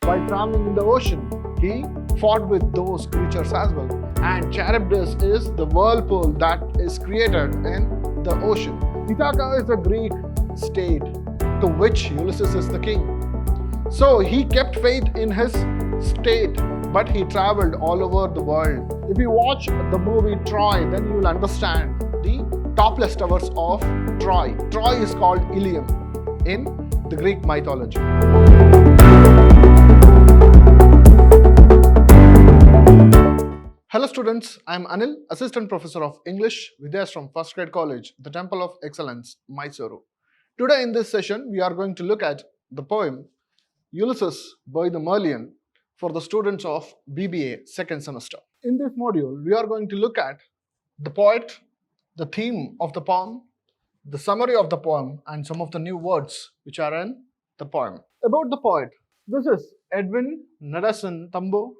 While traveling in the ocean, he fought with those creatures as well. And Charybdis is the whirlpool that is created in the ocean. Ithaca is a Greek state to which Ulysses is the king. So he kept faith in his state, but he traveled all over the world. If you watch the movie Troy, then you will understand the topless towers of Troy. Troy is called Ilium in the Greek mythology. Hello students, I am Anil, Assistant Professor of English, Vidhyaashram First Grade College, the Temple of Excellence, MYSURU. Today in this session, we are going to look at the poem Ulysses by the Merlion for the students of B.Ba second semester. In this module, we are going to look at the poet, the theme of the poem, the summary of the poem, and some of the new words which are in the poem. About the poet, this is Edwin Nadasan Tambo.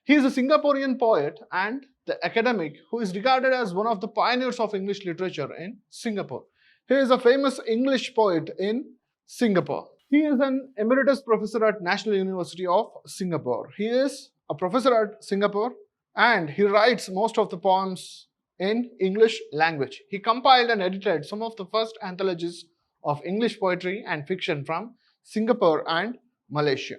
He is a Singaporean poet and the academic who is regarded as one of the pioneers of English literature in Singapore. He is a famous English poet in Singapore. He is an emeritus professor at National University of Singapore. He is a professor at Singapore and he writes most of the poems in English language. He compiled and edited some of the first anthologies of English poetry and fiction from Singapore and Malaysia.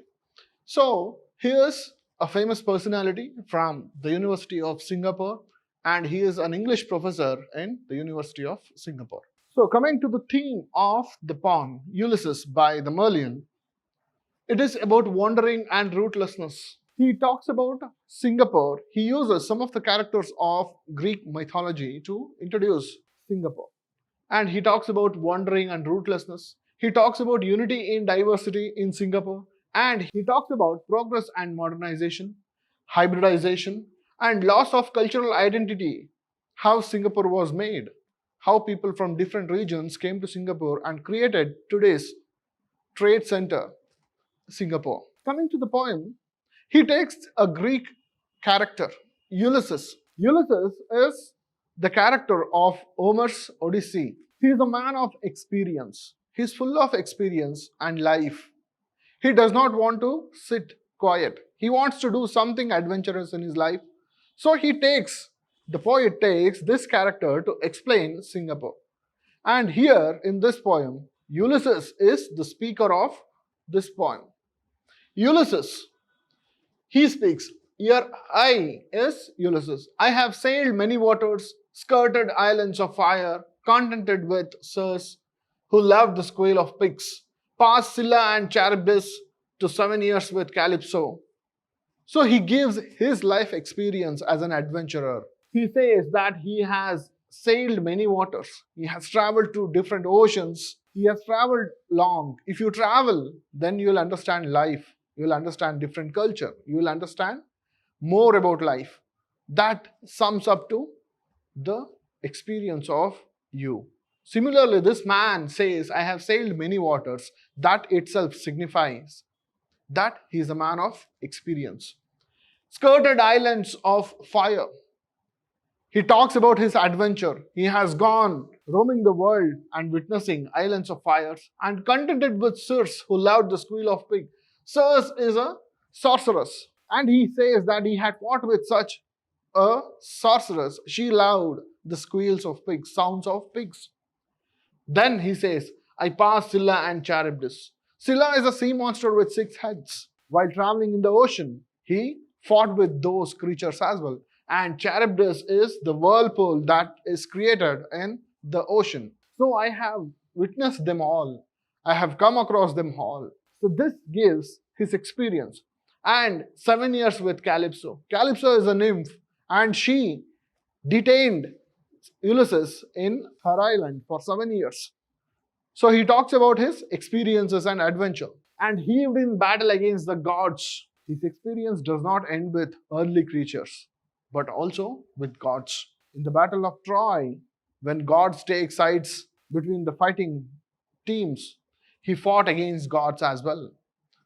So he is a famous personality from the University of Singapore and he is an English professor in the University of Singapore. So coming to the theme of the poem Ulysses by the Merlion, it is about wandering and rootlessness. He talks about Singapore. He uses some of the characters of Greek mythology to introduce Singapore. And he talks about wandering and rootlessness. He talks about unity in diversity in Singapore. And he talks about progress and modernization, hybridization, and loss of cultural identity, how Singapore was made, how people from different regions came to Singapore and created today's trade center, Singapore. Coming to the poem, he takes a Greek character, Ulysses. Ulysses is the character of Homer's Odyssey. He is a man of experience. He is full of experience and life. He does not want to sit quiet. He wants to do something adventurous in his life. So the poet takes this character to explain Singapore. And here in this poem, Ulysses is the speaker of this poem. Ulysses, he speaks, "Here I is Ulysses. I have sailed many waters, skirted islands of fire, contented with sirs who loved the squeal of pigs, passed Scylla and Charybdis to 7 years with Calypso." So he gives his life experience as an adventurer. He says that he has sailed many waters. He has traveled to different oceans. He has traveled long. If you travel, then you will understand life. You will understand different culture. You will understand more about life. That sums up to the experience of you. Similarly, this man says, "I have sailed many waters." That itself signifies that he is a man of experience. Skirted islands of fire. He talks about his adventure. He has gone roaming the world and witnessing islands of fires and contented with sirs who loved the squeal of pig. Sirs is a sorceress. And he says that he had fought with such a sorceress. She loved the squeals of pigs, sounds of pigs. Then he says, "I passed Scylla and Charybdis." Scylla is a sea monster with 6 heads. While traveling in the ocean, he fought with those creatures as well. And Charybdis is the whirlpool that is created in the ocean. So I have witnessed them all. I have come across them all. So this gives his experience. And 7 years with Calypso. Calypso is a nymph and she detained Ulysses in her island for 7 years. So he talks about his experiences and adventure. And heaved in battle against the gods. His experience does not end with earthly creatures, but also with gods. In the Battle of Troy, when gods take sides between the fighting teams, he fought against gods as well.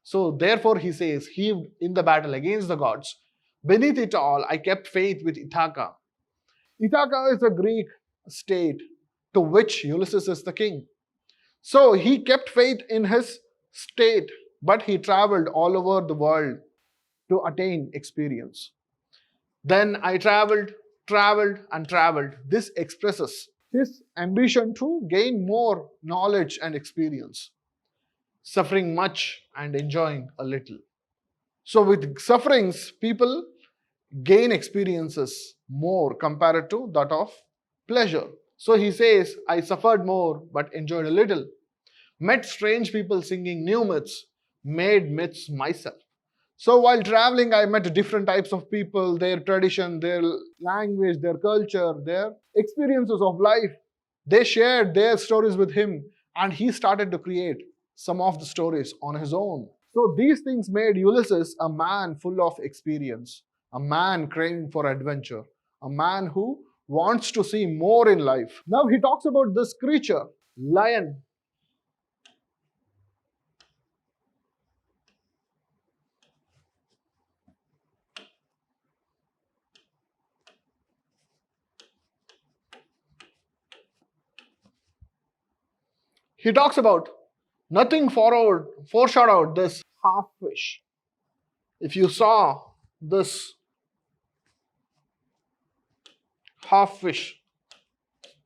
So therefore he says, "Heaved in the battle against the gods. Beneath it all, I kept faith with Ithaca." Ithaca is a Greek state to which Ulysses is the king. So he kept faith in his state, but he traveled all over the world to attain experience. Then I traveled, and traveled. This expresses his ambition to gain more knowledge and experience, suffering much and enjoying a little. So, with sufferings, people gain experiences more compared to that of pleasure. So, he says, I suffered more but enjoyed a little. Met strange people singing new myths, made myths myself. So while traveling, I met different types of people, their tradition, their language, their culture, their experiences of life. They shared their stories with him, and he started to create some of the stories on his own. So these things made Ulysses a man full of experience, a man craving for adventure, a man who wants to see more in life. Now he talks about this creature, lion. He talks about nothing foreshadowed this half fish. If you saw this half fish,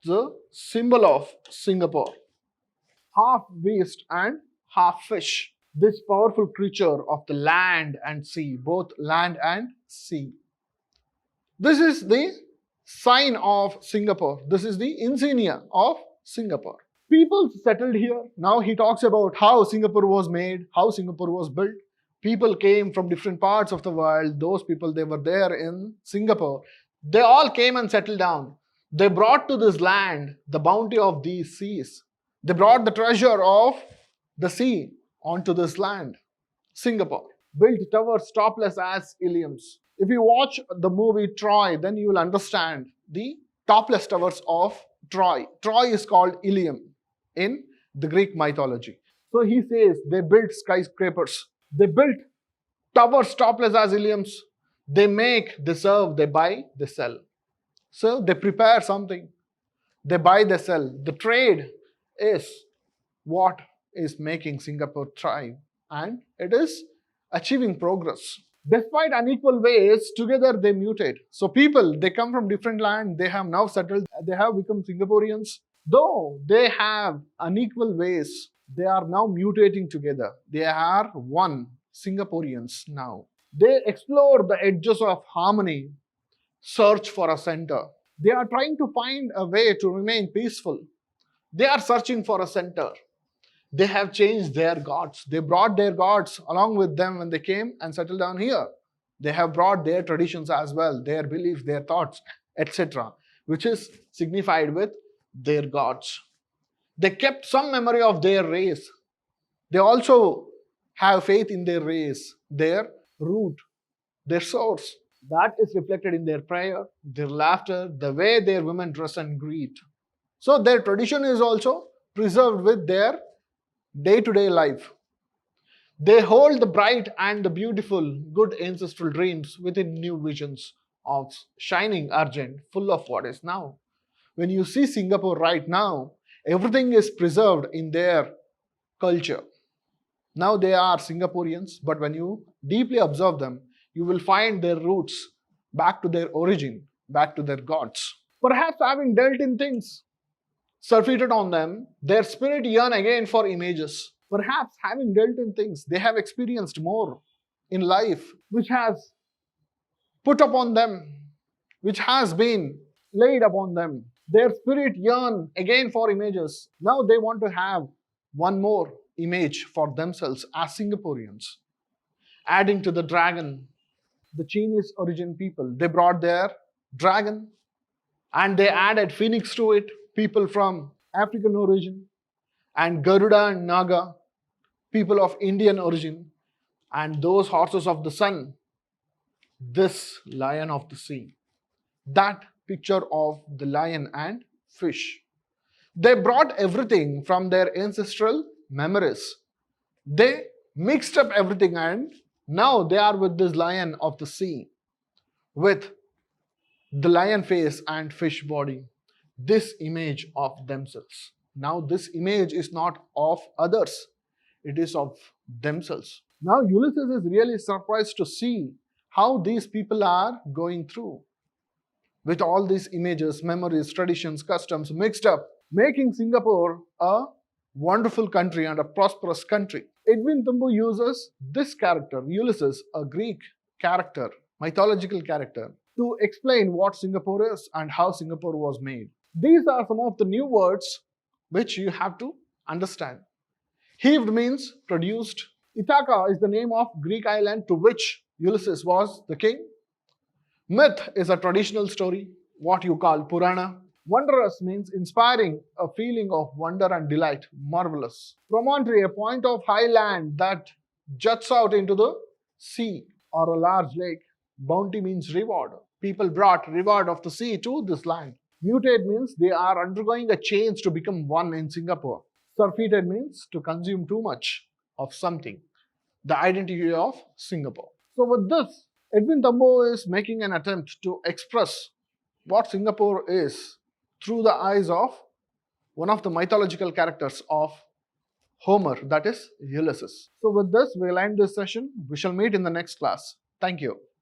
the symbol of Singapore, half beast and half fish, this powerful creature of the land and sea, both land and sea. This is the sign of Singapore. This is the insignia of Singapore. People settled here. Now he talks about how Singapore was made, how Singapore was built. People came from different parts of the world. Those people, they were there in Singapore. They all came and settled down. They brought to this land the bounty of these seas. They brought the treasure of the sea onto this land. Singapore built towers topless as Iliums. If you watch the movie Troy, then you will understand the topless towers of Troy. Troy is called Ilium in the Greek mythology. So he says they built skyscrapers. They built towers topless as Iliums. They make, they serve, they buy, they sell. So they prepare something. They buy, they sell. The trade is what is making Singapore thrive, and it is achieving progress. Despite unequal ways, together they mutate. So people, they come from different land, they have now settled, they have become Singaporeans. Though they have unequal ways, they are now mutating together. They are one Singaporeans now. They explore the edges of harmony, search for a center. They are trying to find a way to remain peaceful. They are searching for a center. They have changed their gods. They brought their gods along with them when they came and settled down here. They have brought their traditions as well, their beliefs, their thoughts, etc., which is signified with their gods. They kept some memory of their race. They also have faith in their race, their root, their source. That is reflected in their prayer, their laughter, the way their women dress and greet. So their tradition is also preserved with their day-to-day life. They hold the bright and the beautiful, good ancestral dreams within new visions of shining argent, full of what is now. When you see Singapore right now, everything is preserved in their culture. Now they are Singaporeans, but when you deeply observe them, you will find their roots back to their origin, back to their gods. Perhaps having dealt in things surfeited on them, their spirit yearn again for images. Perhaps having dealt in things, they have experienced more in life, which has put upon them, which has been laid upon them. Their spirit yearn again for images. Now they want to have one more image for themselves as Singaporeans. Adding to the dragon, the Chinese origin people, they brought their dragon and they added phoenix to it, people from African origin, and Garuda and Naga, people of Indian origin, and those horses of the sun, this lion of the sea. That picture of the lion and fish. They brought everything from their ancestral memories. They mixed up everything and now they are with this lion of the sea, with the lion face and fish body, this image of themselves. Now this image is not of others. it is of themselves. Now Ulysses is really surprised to see how these people are going through with all these images, memories, traditions, customs mixed up, making Singapore a wonderful country and a prosperous country. Edwin Thumboo uses this character, Ulysses, a Greek character, mythological character, to explain what Singapore is and how Singapore was made. These are some of the new words which you have to understand. Heaved means produced. Ithaca is the name of Greek island to which Ulysses was the king. Myth is a traditional story, what you call Purana. Wondrous means inspiring a feeling of wonder and delight, marvelous. Promontory, a point of high land that juts out into the sea or a large lake. Bounty means reward. People brought reward of the sea to this land. Mutate means they are undergoing a change to become one in Singapore. Surfeited means to consume too much of something, the identity of Singapore. So with this, Edwin Thumboo is making an attempt to express what Singapore is through the eyes of one of the mythological characters of Homer, that is Ulysses. So with this, we'll end this session. We shall meet in the next class. Thank you.